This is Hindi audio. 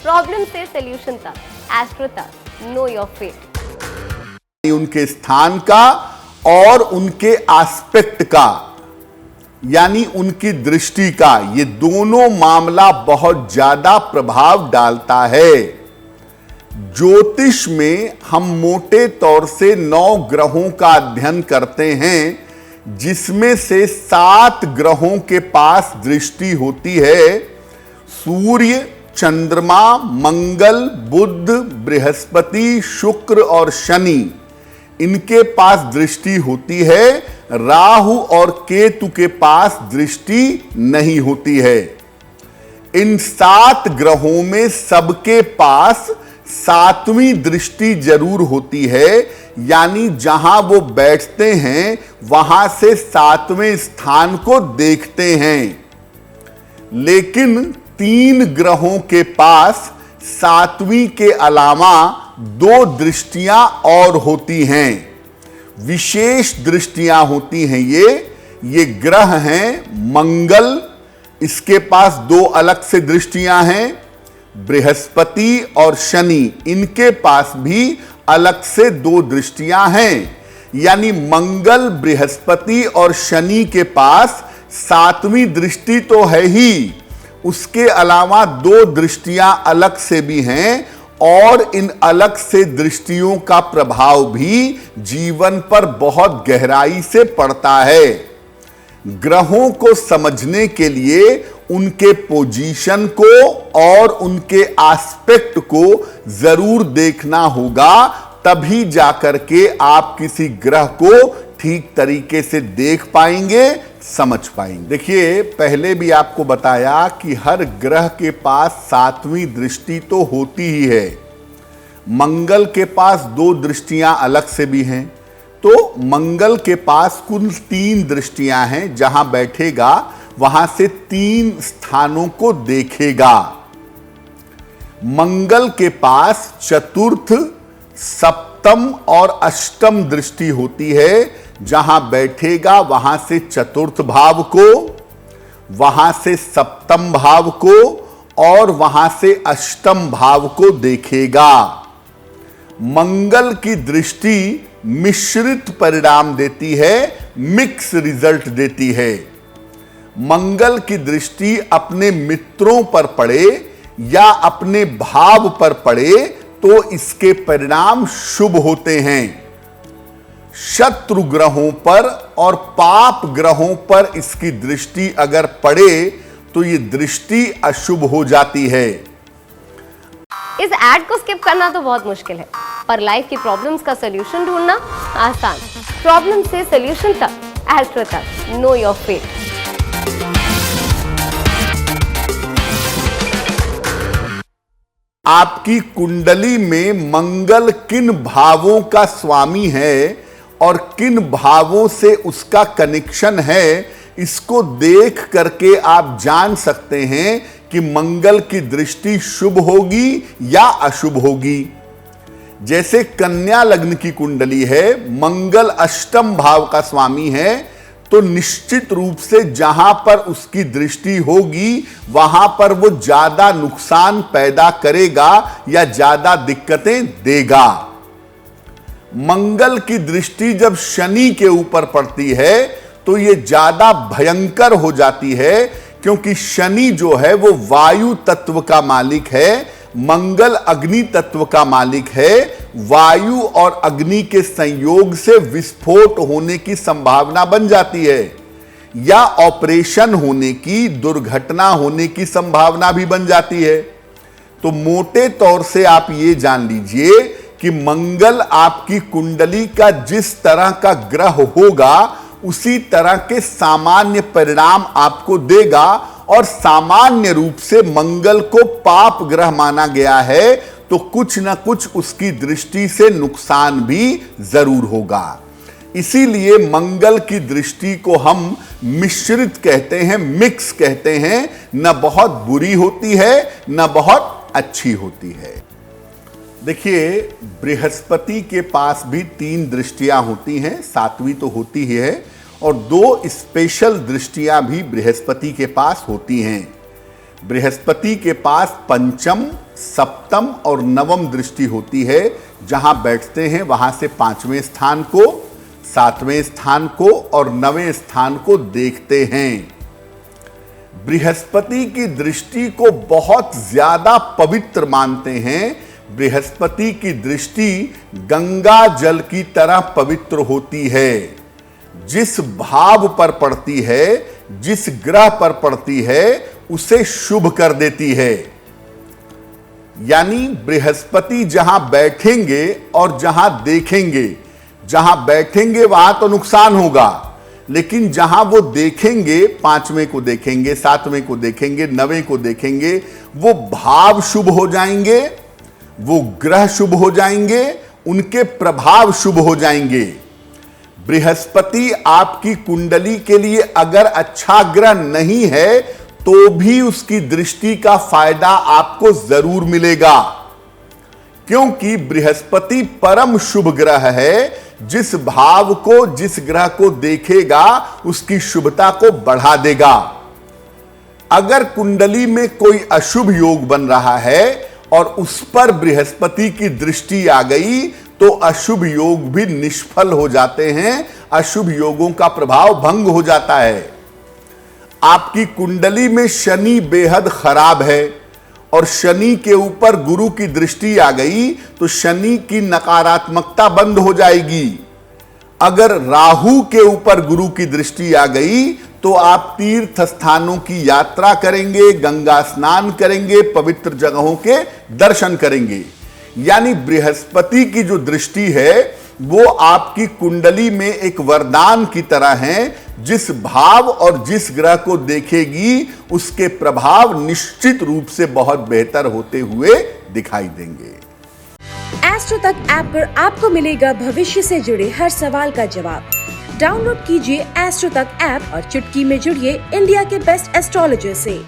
प्रॉब्लम से सॉल्यूशन तक, एस्ट्रो तक, नो योर फेट। उनके स्थान का और उनके एस्पेक्ट का, यानी उनकी दृष्टि का, ये दोनों मामला बहुत ज्यादा प्रभाव डालता है। ज्योतिष में हम मोटे तौर से 9 ग्रहों का अध्ययन करते हैं, जिसमें से 7 ग्रहों के पास दृष्टि होती है। सूर्य, चंद्रमा, मंगल, बुध, बृहस्पति, शुक्र और शनि, इनके पास दृष्टि होती है। राहु और केतु के पास दृष्टि नहीं होती है। इन 7 ग्रहों में सबके पास 7वीं दृष्टि जरूर होती है, यानी जहां वो बैठते हैं वहां से 7वें स्थान को देखते हैं। लेकिन 3 ग्रहों के पास 7वीं के अलावा 2 दृष्टियां और होती हैं, विशेष दृष्टियां होती हैं। ये ग्रह हैं मंगल, इसके पास 2 अलग से दृष्टियां हैं। बृहस्पति और शनि, इनके पास भी अलग से 2 दृष्टियां हैं। यानी मंगल, बृहस्पति और शनि के पास 7वीं दृष्टि तो है ही, उसके अलावा 2 दृष्टियां अलग से भी हैं, और इन अलग से दृष्टियों का प्रभाव भी जीवन पर बहुत गहराई से पड़ता है। ग्रहों को समझने के लिए उनके पोजीशन को और उनके एस्पेक्ट को जरूर देखना होगा, तभी जाकर के आप किसी ग्रह को ठीक तरीके से देख पाएंगे, समझ पाएंगे। देखिए, पहले भी आपको बताया कि हर ग्रह के पास 7वीं दृष्टि तो होती ही है। मंगल के पास 2 दृष्टियां अलग से भी हैं, तो मंगल के पास कुल 3 दृष्टियां हैं। जहां बैठेगा वहां से 3 स्थानों को देखेगा। मंगल के पास चतुर्थ, सप्तम और अष्टम दृष्टि होती है। जहां बैठेगा वहां से चतुर्थ भाव को, वहां से सप्तम भाव को और वहां से अष्टम भाव को देखेगा। मंगल की दृष्टि मिश्रित परिणाम देती है, मिक्स रिजल्ट देती है। मंगल की दृष्टि अपने मित्रों पर पड़े या अपने भाव पर पड़े तो इसके परिणाम शुभ होते हैं। शत्रु ग्रहों पर और पाप ग्रहों पर इसकी दृष्टि अगर पड़े तो ये दृष्टि अशुभ हो जाती है। इस एड को स्किप करना तो बहुत मुश्किल है, पर लाइफ की प्रॉब्लम्स का सॉल्यूशन ढूंढना आसान। प्रॉब्लम से सॉल्यूशन तक, एस्ट्रो तक, नो योर फेट। आपकी कुंडली में मंगल किन भावों का स्वामी है और किन भावों से उसका कनेक्शन है, इसको देख करके आप जान सकते हैं कि मंगल की दृष्टि शुभ होगी या अशुभ होगी। जैसे कन्या लग्न की कुंडली है, मंगल अष्टम भाव का स्वामी है, तो निश्चित रूप से जहां पर उसकी दृष्टि होगी वहां पर वो ज्यादा नुकसान पैदा करेगा या ज्यादा दिक्कतें देगा। मंगल की दृष्टि जब शनि के ऊपर पड़ती है तो ये ज्यादा भयंकर हो जाती है, क्योंकि शनि जो है वो वायु तत्व का मालिक है, मंगल अग्नि तत्व का मालिक है। वायु और अग्नि के संयोग से विस्फोट होने की संभावना बन जाती है, या ऑपरेशन होने की, दुर्घटना होने की संभावना भी बन जाती है। तो मोटे तौर से आप ये जान लीजिए कि मंगल आपकी कुंडली का जिस तरह का ग्रह होगा उसी तरह के सामान्य परिणाम आपको देगा, और सामान्य रूप से मंगल को पाप ग्रह माना गया है, तो कुछ ना कुछ उसकी दृष्टि से नुकसान भी जरूर होगा। इसीलिए मंगल की दृष्टि को हम मिश्रित कहते हैं, मिक्स कहते हैं। न बहुत बुरी होती है न बहुत अच्छी होती है। देखिए, बृहस्पति के पास भी 3 दृष्टियां होती हैं, 7वीं तो होती ही है, और 2 स्पेशल दृष्टियां भी बृहस्पति के पास होती हैं। बृहस्पति के पास पंचम, सप्तम और नवम दृष्टि होती है। जहां बैठते हैं वहां से 5वें स्थान को, 7वें स्थान को और 9वें स्थान को देखते हैं। बृहस्पति की दृष्टि को बहुत ज्यादा पवित्र मानते हैं। बृहस्पति की दृष्टि गंगा जल की तरह पवित्र होती है। जिस भाव पर पड़ती है, जिस ग्रह पर पड़ती है, उसे शुभ कर देती है। यानी बृहस्पति जहां बैठेंगे और जहां देखेंगे, जहां बैठेंगे वहां तो नुकसान होगा, लेकिन जहां वो देखेंगे, 5वें को देखेंगे, 7वें को देखेंगे, 9वें को देखेंगे, वो भाव शुभ हो जाएंगे, वो ग्रह शुभ हो जाएंगे, उनके प्रभाव शुभ हो जाएंगे। बृहस्पति आपकी कुंडली के लिए अगर अच्छा ग्रह नहीं है तो भी उसकी दृष्टि का फायदा आपको जरूर मिलेगा, क्योंकि बृहस्पति परम शुभ ग्रह है। जिस भाव को, जिस ग्रह को देखेगा उसकी शुभता को बढ़ा देगा। अगर कुंडली में कोई अशुभ योग बन रहा है और उस पर बृहस्पति की दृष्टि आ गई तो अशुभ योग भी निष्फल हो जाते हैं, अशुभ योगों का प्रभाव भंग हो जाता है। आपकी कुंडली में शनि बेहद खराब है और शनि के ऊपर गुरु की दृष्टि आ गई तो शनि की नकारात्मकता बंद हो जाएगी। अगर राहु के ऊपर गुरु की दृष्टि आ गई तो आप तीर्थ स्थानों की यात्रा करेंगे, गंगा स्नान करेंगे, पवित्र जगहों के दर्शन करेंगे। यानी बृहस्पति की जो दृष्टि है वो आपकी कुंडली में एक वरदान की तरह है। जिस भाव और जिस ग्रह को देखेगी उसके प्रभाव निश्चित रूप से बहुत बेहतर होते हुए दिखाई देंगे। एस्ट्रो तक ऐप पर आपको मिलेगा भविष्य से जुड़े हर सवाल का जवाब। डाउनलोड कीजिए एस्ट्रो तक ऐप और चुटकी में जुड़िए इंडिया के बेस्ट एस्ट्रोलॉजर से।